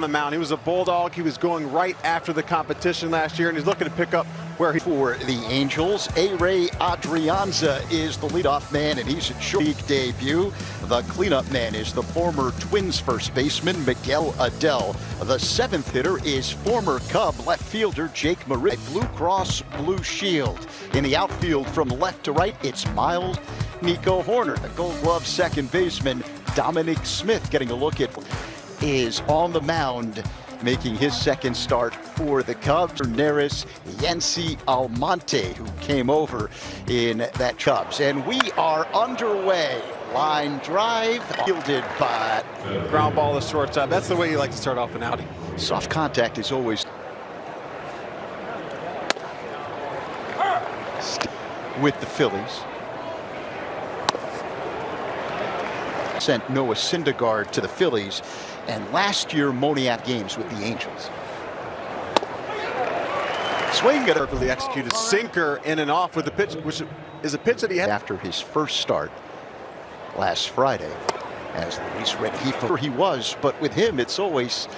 the mound. He was a bulldog. He was going right after the competition last year, and he's looking to pick up where he... For the Angels, A-Ray Adrianza is the leadoff man, and he's a short league debut. The cleanup man is the former Twins first baseman, Miguel Adell. The seventh hitter is former Cub left fielder Jake Marisnick. Blue Cross Blue Shield. In the outfield from left to right, it's Miles Nico Horner. The Gold Glove second baseman, Dominic Smith, getting a look at is on the mound, making his second start for the Cubs. Neris Yancy Almonte, who came over in that Cubs. And we are underway. Line drive, fielded by... Ground ball to shortstop. That's the way you like to start off an outing. Soft contact is always... with the Phillies. Sent Noah Syndergaard to the Phillies, and last year Moniak games with the Angels. Swing at a perfectly executed sinker in and off with the pitch, which is a pitch that he had after his first start last Friday. As Luis Rengifo, he was, but with him it's always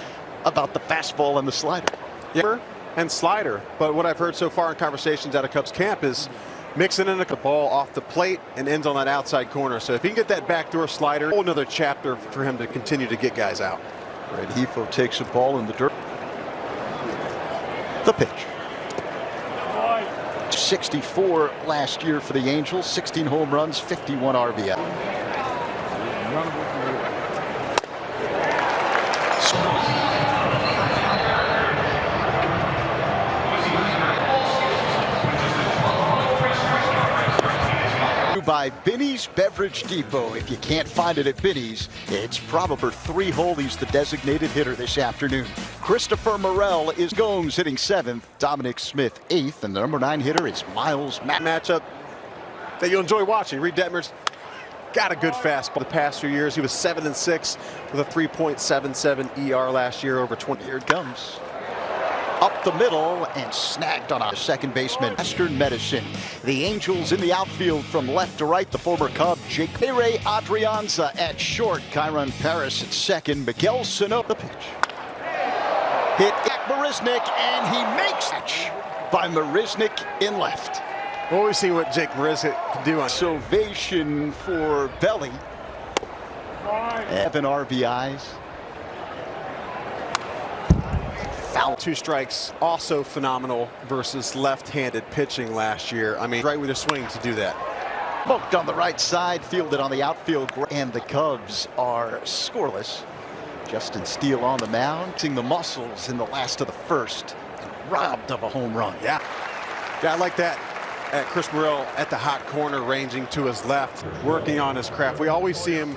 about the fastball and the slider. Yeah, and slider. But what I've heard so far in conversations out of Cubs camp is mixing in a ball off the plate and ends on that outside corner. So if he can get that backdoor slider, a whole another chapter for him to continue to get guys out. Rengifo takes a ball in the dirt. The pitch. 64 last year for the Angels, 16 home runs, 51 RBI. By Binny's Beverage Depot. If you can't find it at Binny's, it's probably 3-hole. He's the designated hitter this afternoon. Christopher Morel is Gomes hitting 7th, Dominic Smith 8th, and the number 9 hitter is Miles matchup that you'll enjoy watching. Reed Detmer's got a good fastball the past few years. He was 7-6 with a 3.77 ER last year over 20. Here it comes. Up the middle and snagged on a second baseman. Western Medicine. The Angels in the outfield from left to right. The former Cub, Jake A-Ray Adrianza at short. Kyron Paris at second. Miguel Sano, the pitch. Hit at Marisnick, and he makes it by Marisnick in left. Well, we've seen what Jake Marisnick can do on Ovation for Belly. 7 RBIs. 2 strikes, also phenomenal versus left-handed pitching last year. I mean, right with a swing to do that. Poked on the right side, fielded on the outfield, and the Cubs are scoreless. Justin Steele on the mound, seeing the muscles in the last of the first, and robbed of a home run. Yeah, I like that. At Chris Morel at the hot corner, ranging to his left, working on his craft. We always see him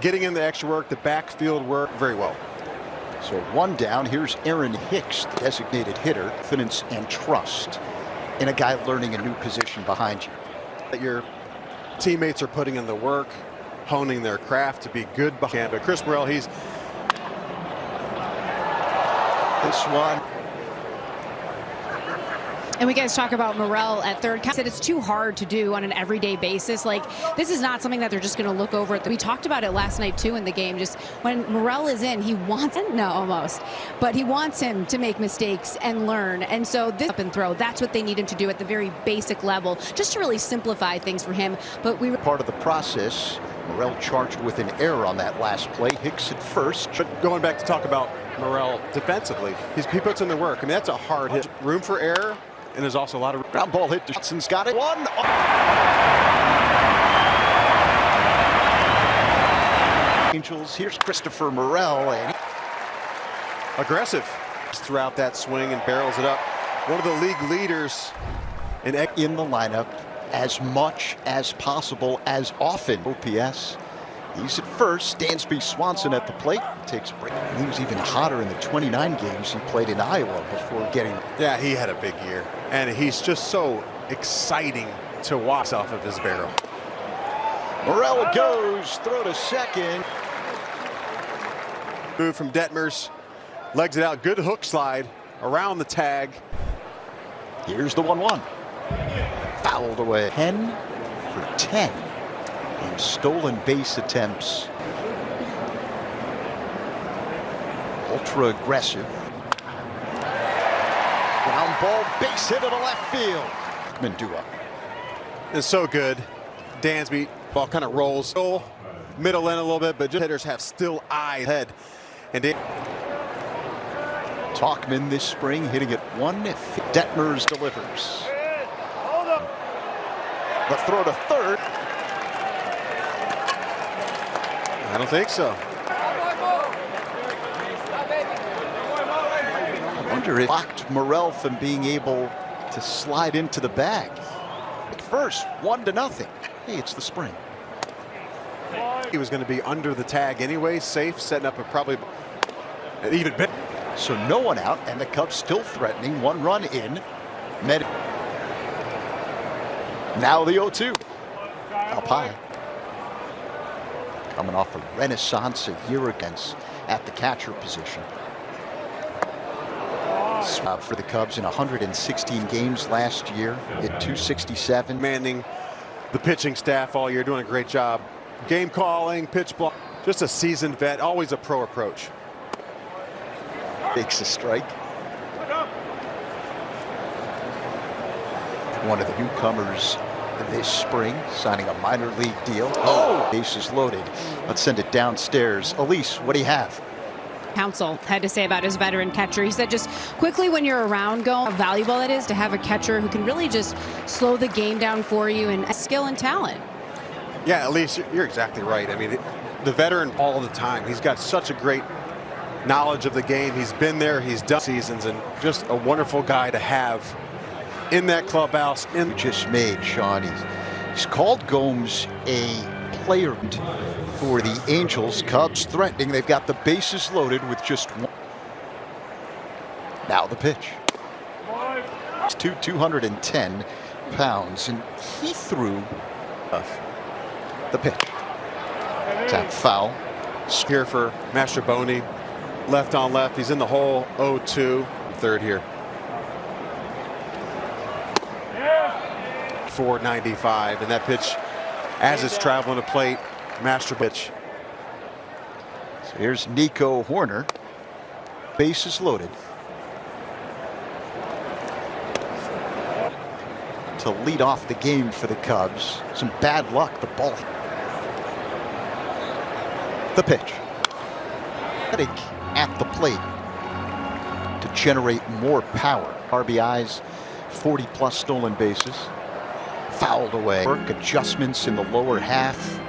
getting in the extra work, the backfield work very well. So 1 down. Here's Aaron Hicks, the designated hitter. Confidence and trust in a guy learning a new position behind you. That your teammates are putting in the work, honing their craft to be good behind. But Chris Morel, he's this one. And we guys talk about Morel at third. I said it's too hard to do on an everyday basis. Like, this is not something that they're just going to look over at. We talked about it last night, too, in the game. Just when Morel is in, he wants him, no, almost. But he wants him to make mistakes and learn. And so this up and throw, that's what they need him to do at the very basic level, just to really simplify things for him. But we were part of the process. Morel charged with an error on that last play. Hicks at first. But going back to talk about Morel defensively, he puts in the work. I mean, that's a hard hit. Room for error. And there's also a lot of ground ball hit. Johnson's got it. 1. Angels. Here's Christopher Morel, and aggressive throughout that swing and barrels it up. One of the league leaders in the lineup as much as possible, as often. OPS. He's at first. Dansby Swanson at the plate. Takes a break. He was even hotter in the 29 games he played in Iowa before getting... Yeah, he had a big year. And he's just so exciting to watch off of his barrel. Morel goes. Throw to second. Move from Detmers. Legs it out. Good hook slide around the tag. Here's the 1-1. Fouled away. 10 for 10. In stolen base attempts. ultra aggressive. Ground ball, base hit into left field. Mendua. It's so good. Dansby, ball kind of rolls middle in a little bit, but just hitters have still eye head. And Talkman this spring hitting it 150. Detmers delivers. The throw to third. I don't think so. I wonder if it blocked Morel from being able to slide into the bag. First, 1-0. Hey, it's the spring. He was going to be under the tag anyway, safe, setting up probably an even bit. So no one out, and the Cubs still threatening. 1 run in. Now the 0-2. Up high. Coming off a renaissance a year against at the catcher position. For the Cubs in 116 games last year at 267. Commanding the pitching staff all year, doing a great job. Game calling, pitch block, just a seasoned vet, always a pro approach. Takes a strike. One of the newcomers this spring, signing a minor league deal. Oh, bases loaded. Let's send it downstairs. Elise, what do you have? Counsell had to say about his veteran catcher. He said just quickly when you're around how valuable it is to have a catcher who can really just slow the game down for you and skill and talent. Yeah, at least you're exactly right. I mean, the veteran all the time. He's got such a great knowledge of the game. He's been there. He's done seasons, and just a wonderful guy to have in that clubhouse. You just made, Sean. He's called Gomes a player for the Angels. Cubs threatening. They've got the bases loaded with just 1. Now the pitch. It's 210 pounds, and he threw the pitch. Tap foul. Here for Mastroboni. Left on left. He's in the hole. 0-2. Third here. 495, and that pitch, as it's traveling to plate, master pitch. So here's Nico Horner. Bases loaded. To lead off the game for the Cubs. Some bad luck. The ball. The pitch. At the plate to generate more power. RBIs, 40+ stolen bases. Fouled away. Work adjustments in the lower half.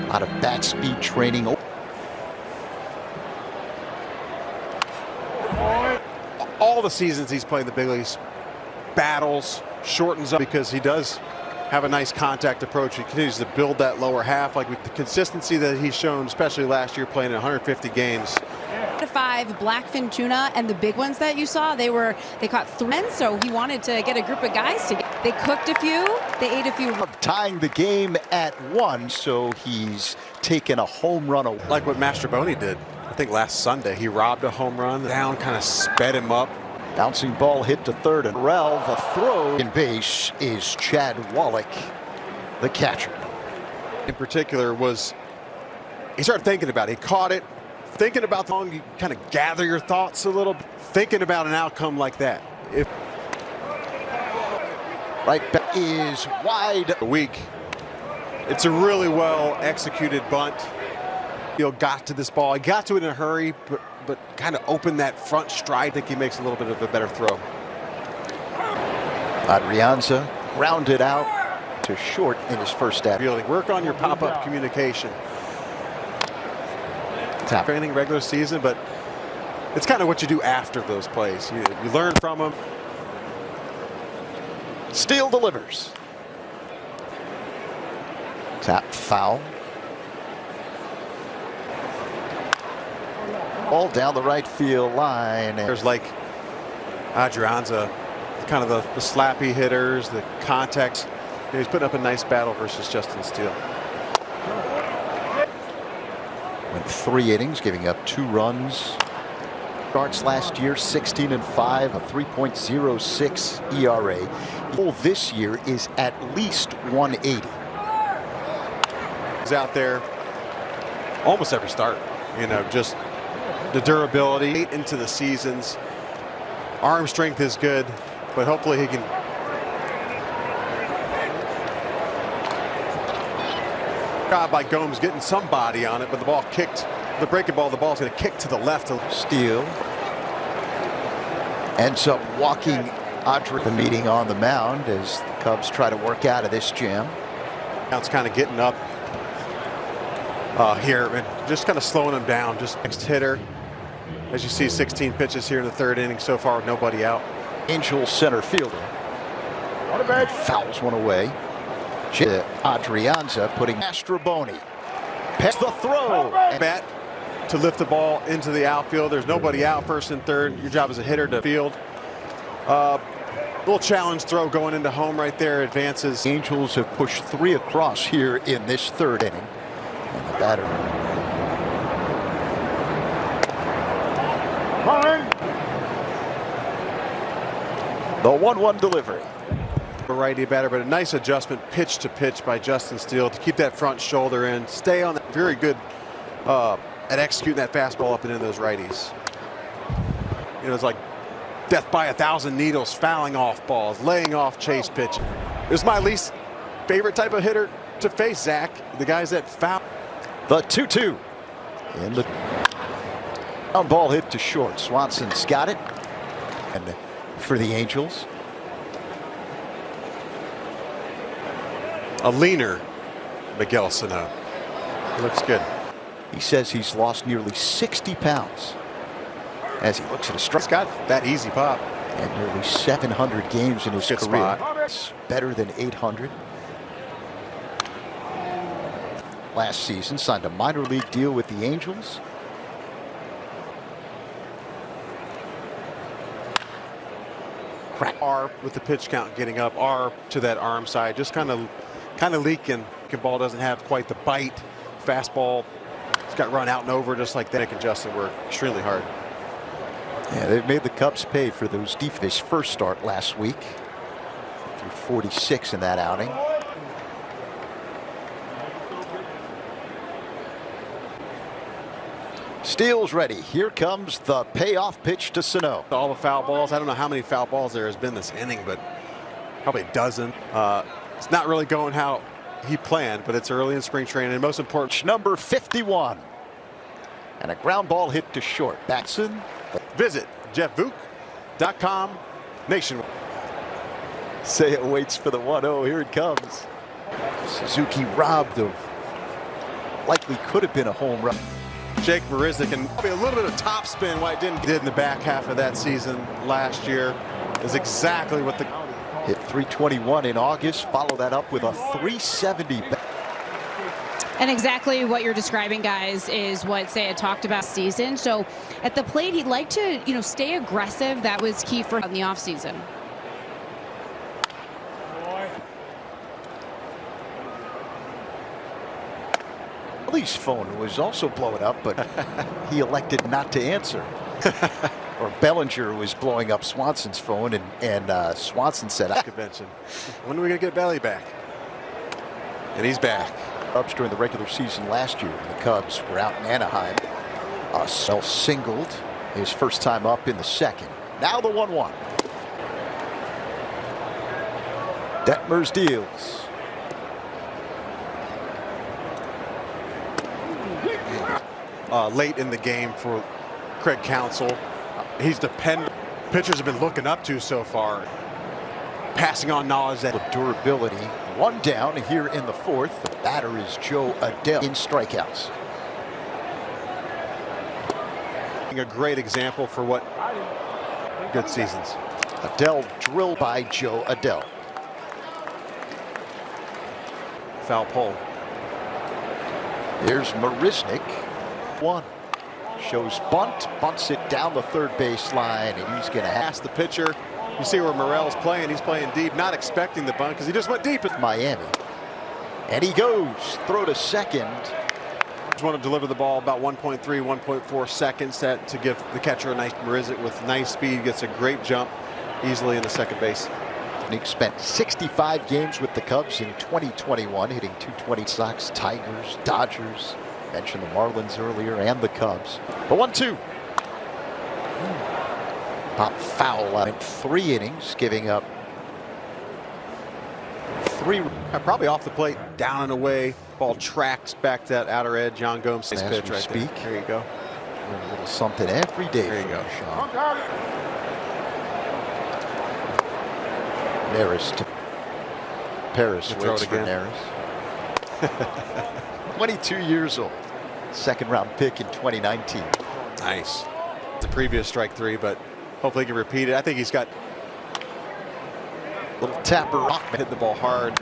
A lot of bat speed training. All the seasons he's played in the big leagues, battles, shortens up because he does have a nice contact approach. He continues to build that lower half, like with the consistency that he's shown, especially last year playing in 150 games. 5 blackfin tuna, and the big ones that you saw, they caught 3, so he wanted to get a group of guys together. They cooked a few, they ate a few. Tying the game at 1, so he's taken a home run away. Like what Mastroboni did, I think last Sunday. He robbed a home run down, kind of sped him up. Bouncing ball hit to third, and Morel, the throw in base is Chad Wallach, the catcher. In particular, he started thinking about it. He caught it, thinking about the long, you kind of gather your thoughts a little, thinking about an outcome like that. Right back is wide. A week. It's a really well executed bunt. Got to this ball. He got to it in a hurry, but kind of opened that front stride. I think he makes a little bit of a better throw. Adrianza grounded out to short in his first at. Work on your pop-up communication. Training regular season, but it's kind of what you do after those plays. You learn from them. Steele delivers. Tap foul. Ball down the right field line. There's like Adrianza, kind of the slappy hitters, the contacts. He's putting up a nice battle versus Justin Steele. Went 3 innings, giving up 2 runs. Starts last year 16-5, a 3.06 ERA. Goal this year is at least 180. He's out there almost every start, just The durability into the seasons. Arm strength is good, but hopefully he can. Job by Gomes getting some body on it, but the ball kicked. The breaking ball, the ball's going to kick to the left. Steele ends up walking the meeting on the mound as the Cubs try to work out of this jam. Now it's kind of getting up here and just kind of slowing him down. Just next hitter. As you see, 16 pitches here in the third inning so far with nobody out. Angels center fielder. What a bad fouls one away. Adrianza putting Mastroboni. Past the throw. Bat to lift the ball into the outfield. There's nobody out, first and third. Your job as a hitter to field. Little challenge throw going into home right there. Advances. The Angels have pushed 3 across here in this third inning. And the batter. The 1-1 delivery. A righty batter, but a nice adjustment pitch to pitch by Justin Steele to keep that front shoulder in. Stay on that. Very good at executing that fastball up and in those righties. You know, it's like death by 1,000 needles, fouling off balls, laying off chase pitch. This is my least favorite type of hitter to face, Zach. The guys that foul. The 2-2. And the ground ball hit to short. Swanson's got it. And for the Angels. A leaner Miguel Sano. Looks good. He says he's lost nearly 60 pounds as he looks at a strike. He's got that easy pop. And nearly 700 games in his Good career. Spot. Better than 800. Last season signed a minor league deal with the Angels. R with the pitch count getting up. R to that arm side, just kind of leaking. Ball doesn't have quite the bite. Fastball, it's got run out and over just like that. Nick and Justin work extremely hard. Yeah, they've made the Cubs pay for those his first start last week. Threw 46 in that outing. Steele's ready. Here comes the payoff pitch to Sano. All the foul balls. I don't know how many foul balls there has been this inning, but probably a dozen. It's not really going how he planned, but it's early in spring training. And most important, number 51. And a ground ball hit to short. Batson. Visit jeffvook.com nationwide. Say it waits for the 1-0. Here it comes. Suzuki robbed of likely could have been a home run. Jake Marisnick, and probably a little bit of topspin what it did in the back half of that season last year is exactly what the hit 321 in August. Follow that up with a 370. And exactly what you're describing, guys, is what Seiya talked about season. So at the plate, he'd like to, stay aggressive. That was key for in the offseason. Phillies phone was also blowing up, but he elected not to answer. Or Bellinger was blowing up Swanson's phone, and Swanson said, convention. When are we going to get Belly back? And he's back. Cubs during the regular season last year, the Cubs were out in Anaheim. Sell singled his first time up in the second. Now the 1-1. Detmers deals. Late in the game for Craig Counsell. He's dependent. Pitchers have been looking up to so far. Passing on knowledge that of durability. One down here in the fourth. The batter is Joe Adell in strikeouts. A great example for what good seasons. Adell drilled by Joe Adell. Foul pole. Here's Marisnick. One. Shows bunt. Bunts it down the third base line, and he's going to ask the pitcher. You see where Morel's playing. He's playing deep, not expecting the bunt because he just went deep at Miami. And he goes. Throw to second. Just want to deliver the ball about 1.3, 1.4 seconds to give the catcher a nice Marisnick with nice speed. Gets a great jump easily in the second base. Nick spent 65 games with the Cubs in 2021, hitting .220. Sox, Tigers, Dodgers. Mentioned the Marlins earlier and the Cubs. The 1-2. Pop foul out in 3 innings, giving up 3. Probably off the plate, down and away. Ball tracks back to that outer edge. John Gomes' pitch right there. There you go. A little something every day. There you go. Neris to Paris. Waits for Neris. 22 years old. Second round pick in 2019. Nice. The previous strike 3, but hopefully he can repeat it. I think he's got little tapper. Hit the ball hard.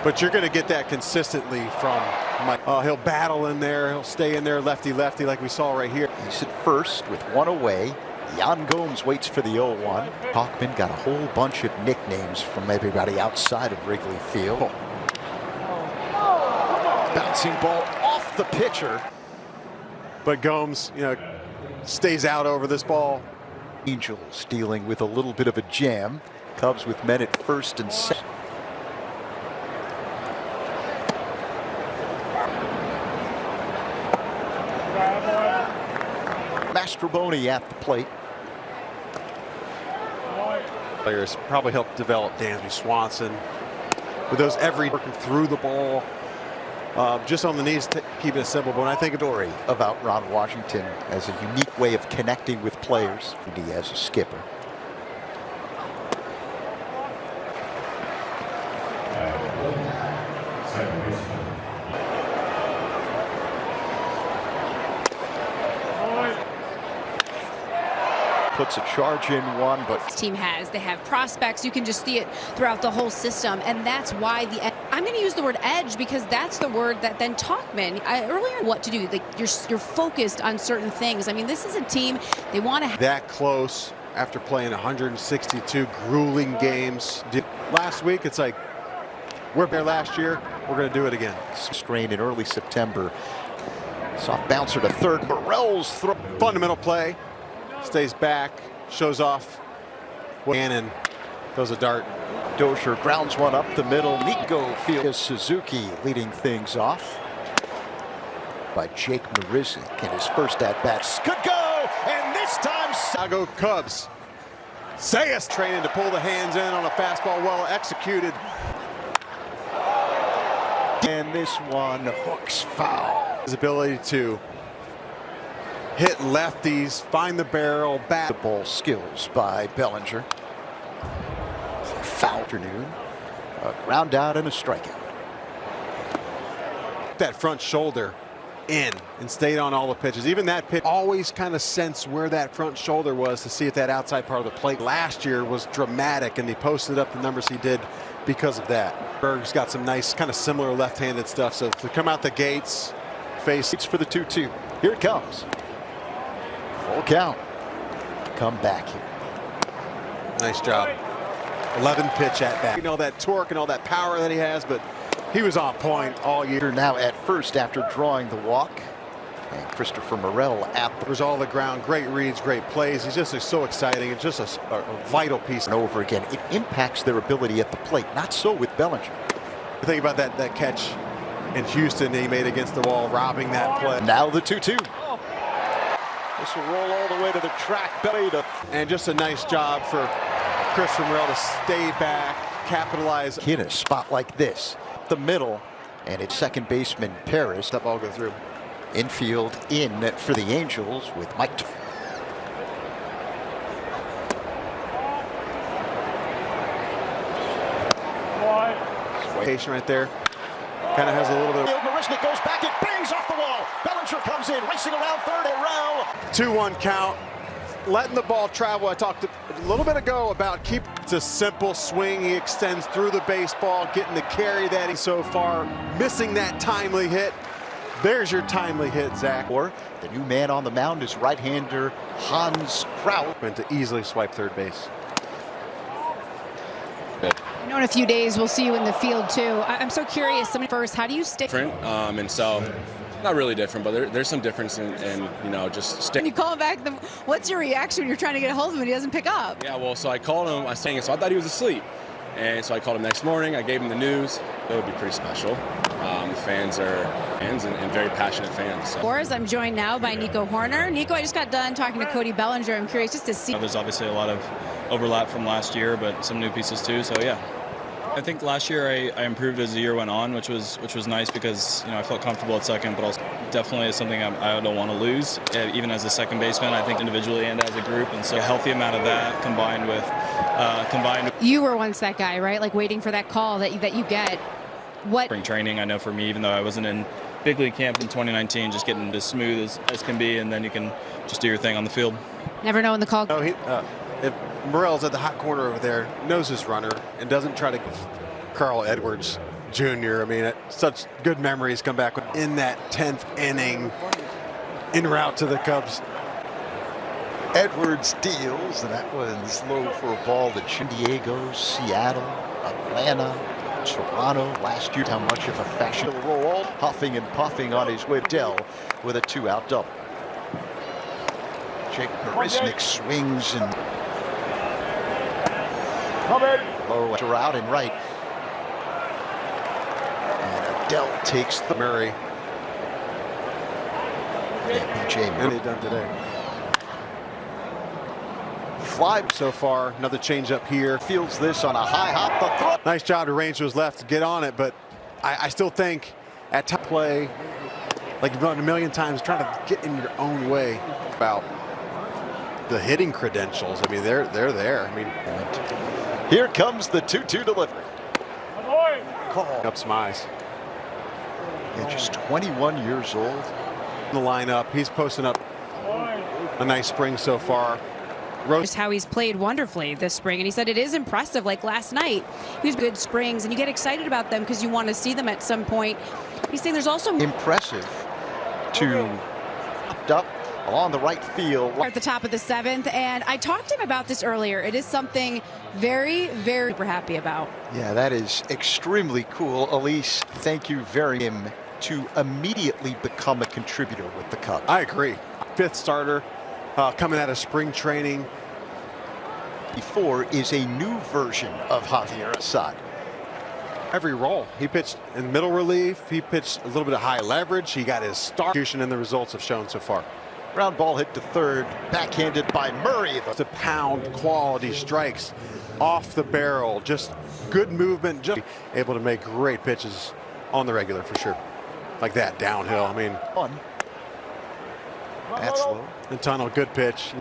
But you're going to get that consistently from Mike. He'll battle in there. He'll stay in there lefty-lefty like we saw right here. He's at first with 1 away. Jan Gomes waits for the 0-1. Hawkman got a whole bunch of nicknames from everybody outside of Wrigley Field. Bouncing ball off the pitcher. But Gomes, stays out over this ball. Angels dealing with a little bit of a jam. Cubs with men at first and second. Mastroboni at the plate. Players probably helped develop Dansby Swanson with those working through the ball. Just on the knees, keeping it simple. But when I think of story about Ron Washington as a unique way of connecting with players, as a skipper. Puts a charge in 1, but this team they have prospects. You can just see it throughout the whole system, and that's why I'm going to use the word edge because that's the word that then Talkman earlier what to do. Like you're focused on certain things. I mean, this is a team they want to that close after playing 162 grueling games last week. It's like we're there last year. We're going to do it again. Strain in early September. Soft bouncer to third. Morel's throw. Fundamental play. Stays back, shows off. Gannon throws a dart. Dozier grounds one up the middle. Nico fields Suzuki leading things off by Jake Marisnick in his first at bats. Good go, and this time Chicago Cubs. Sayas training to pull the hands in on a fastball, well executed. And this one hooks foul. His ability to hit lefties, find the barrel, bat. The ball skills by Bellinger. Foul afternoon. A ground out and a strikeout. That front shoulder in and stayed on all the pitches. Even that pitch, always kind of sense where that front shoulder was to see if that outside part of the plate last year was dramatic, and he posted up the numbers he did because of that. Berg's got some nice kind of similar left-handed stuff, so to come out the gates, face for the 2-2. Here it comes. Full count. Come back here. Nice job. 11 pitch at bat. That torque and all that power that he has, but he was on point all year. Now at first after drawing the walk. And Christopher Morel at there's all the ground. Great reads, great plays. He's just so exciting. It's just a vital piece. And over again, it impacts their ability at the plate. Not so with Bellinger. Think about that catch in Houston he made against the wall, robbing that play. Now the 2-2. This will roll all the way to the track, belly to. And just a nice job for Christopher Morel to stay back, capitalize. In a spot like this, the middle, and it's second baseman Paris. That ball go through. Infield in for the Angels with Mike. Right there. Kind of has a little bit. Marisnick goes back, it bangs off the wall. Bellinger comes in, racing around third. 2-1 count. Letting the ball travel. I talked a little bit ago about it's a simple swing. He extends through the baseball, getting the carry that he's so far, missing that timely hit. There's your timely hit, Zach. Or the new man on the mound is right-hander Hans Kraut. Went to easily swipe third base. In a few days, we'll see you in the field too. I'm so curious. First, how do you stick? Different, and so not really different, but there's some difference in just stick. When you call him back, what's your reaction when you're trying to get a hold of him and he doesn't pick up? Yeah, well, so I called him. So I thought he was asleep, And so I called him next morning. I gave him the news. It would be pretty special. The fans are fans and very passionate fans. So. I'm joined now by Nico Horner. Nico, I just got done talking to Cody Bellinger. I'm curious just to see. There's obviously a lot of overlap from last year, but some new pieces too. So yeah, I think last year I improved as the year went on, which was nice because I felt comfortable at second, but also definitely is something I don't want to lose, even as a second baseman. I think individually and as a group, and so a healthy amount of that combined with. You were once that guy, right? Like waiting for that call that you get. What spring training? I know for me, even though I wasn't in big league camp in 2019, just getting as smooth as can be, and then you can just do your thing on the field. Never know when the call. No, if Morel's at the hot corner over there, knows his runner, and doesn't try to Carl Edwards Jr. I mean, such good memories come back in that 10th inning, en route to the Cubs. Edwards deals, and that one's low for a ball to San Diego, Seattle, Atlanta, Toronto. Last year, how much of a fashion roll, huffing and puffing on his way. Dell with a 2-out double. Jake Marisnik swings and low to out and right. And Adele takes the Murray. Yeah, BJ And Murray he done today. fly So far, another changeup here. fields this on a high hop. The throw. Nice job to range to his left to get on it, but I still think at top play, like you've done a million times, trying to get in your own way about the hitting credentials. I mean, they're there. I mean, Here comes the 2-2 delivery. Call. up some eyes. Yeah, just 21 years old. In the lineup, he's posting up a nice spring so far. Just how he's played wonderfully this spring, and he said it is impressive. Like last night, he's good springs, and you get excited about them because you want to see them at some point. He's saying there's also Impressive to up along the right field. at the top of the 7th, and I talked to him about this earlier. It is something very, very super happy about. Yeah, that is extremely cool. Elise, thank you very much to immediately become a contributor with the Cubs. I agree. 5th starter coming out of spring training. Before is a new version of Javier Assad. Every role. He pitched in middle relief. He pitched a little bit of high leverage. He got his start, and the results have shown so far. Ground ball hit to third, backhanded by Murray. To pound quality strikes off the barrel. Just good movement. Just able to make great pitches on the regular for sure. Like that downhill. I mean, One. That's low. and tunnel, good pitch.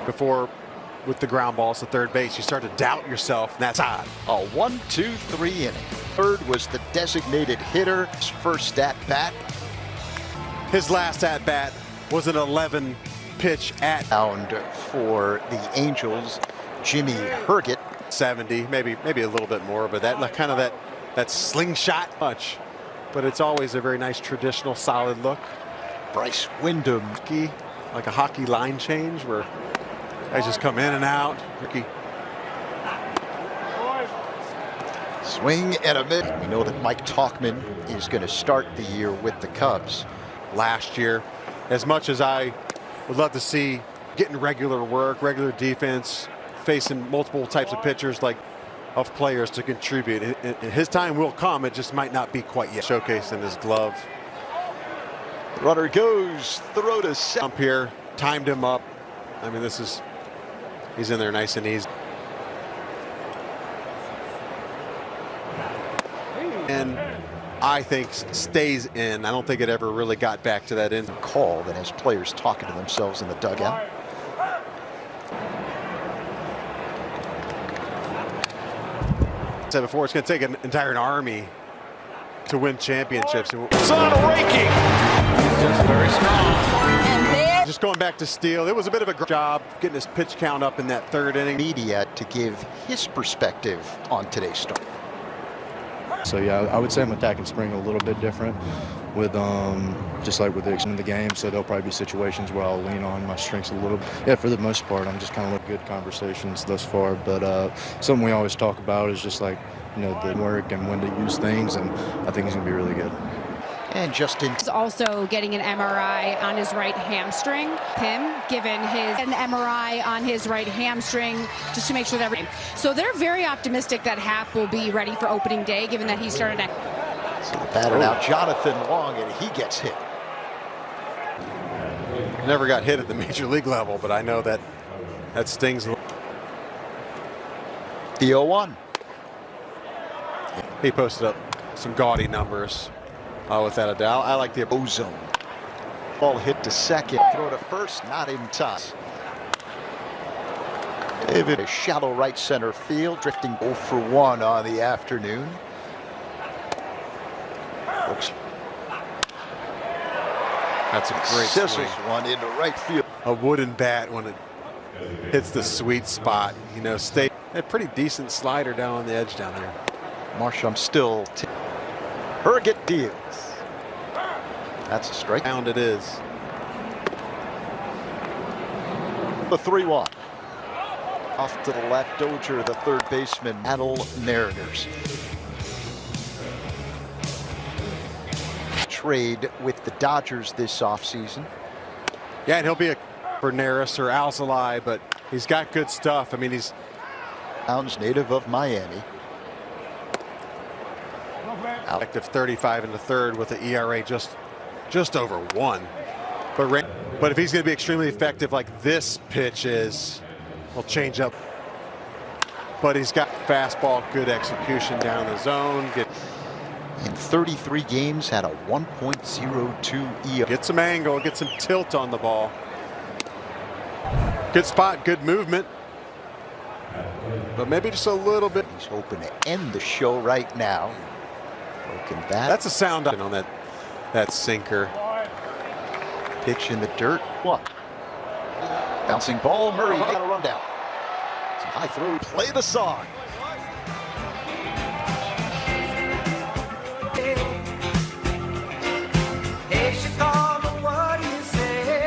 Before with the ground balls to third base, you start to doubt yourself, and that's odd. A 1-2-3 inning. Third was the designated hitter. His first at bat. His last at bat was an 11 pitch at Round for the Angels, Jimmy Herget. 70, maybe a little bit more, but that kind of that slingshot much. But it's always a very nice traditional solid look. Bryce Wyndham. Like a hockey line change where guys just come in and out. Ricky. Swing and a miss. We know that Mike Tauchman is going to start the year with the Cubs. Last year, as much as I would love to see getting regular work, regular defense, facing multiple types of pitchers like of players to contribute. His time will come. It just might not be quite yet. Showcasing his glove. Runner goes, throw to second. Up here, timed him up. I mean, he's in there nice and easy. And I think stays in. I don't think it ever really got back to that end. Call that has players talking to themselves in the dugout. Said before, it's going to take an entire army to win championships. It's on a raking. Just very strong. Just going back to Steele, it was a bit of a job getting his pitch count up in that third inning. Media to give his perspective on today's start. So yeah, I would say I'm attacking spring a little bit different with just like with the extent of the game. So there'll probably be situations where I'll lean on my strengths a little bit. Yeah, for the most part, I'm just kind of like good conversations thus far. But something we always talk about is just like, the work and when to use things, and I think it's gonna be really good. And Justin He's also getting an MRI on his right hamstring. Him given an MRI on his right hamstring just to make sure that so they're very optimistic that Happ will be ready for opening day, given that he started at. So the batter now, Jonathan Long, and he gets hit. Never got hit at the major league level, but I know that stings. The 0-1. He posted up some gaudy numbers, without a doubt. I like the Ozone. Ball hit to second, throw to first, not in time. David, a shallow right center field, drifting 0 for 1 on the afternoon. That's a great Scissors swing. one into right field. A wooden bat when it hits the sweet spot. You know, stay a pretty decent slider down on the edge down there. Marsham still. Herget deals. That's a strike. Pound it is. The 3-1. Off to the left, Dozier, the third baseman, Battle Mariners. Trade with the Dodgers this offseason. Yeah, and he'll be a for Neris or Alzolay, but he's got good stuff. I mean, he's native of Miami. active 35 in the third with the ERA just over 1. But if he's going to be extremely effective like this pitch is, he'll change up. But he's got fastball, good execution down the zone. In 33 games, had a 1.02 ERA. Get some angle, get some tilt on the ball. Good spot, good movement. But maybe just a little bit. He's hoping to end the show right now. Broken bat. That's a sound on that sinker. Pitch in the dirt. What? Bouncing ball. Murray got a rundown. Some high throw. Play the song.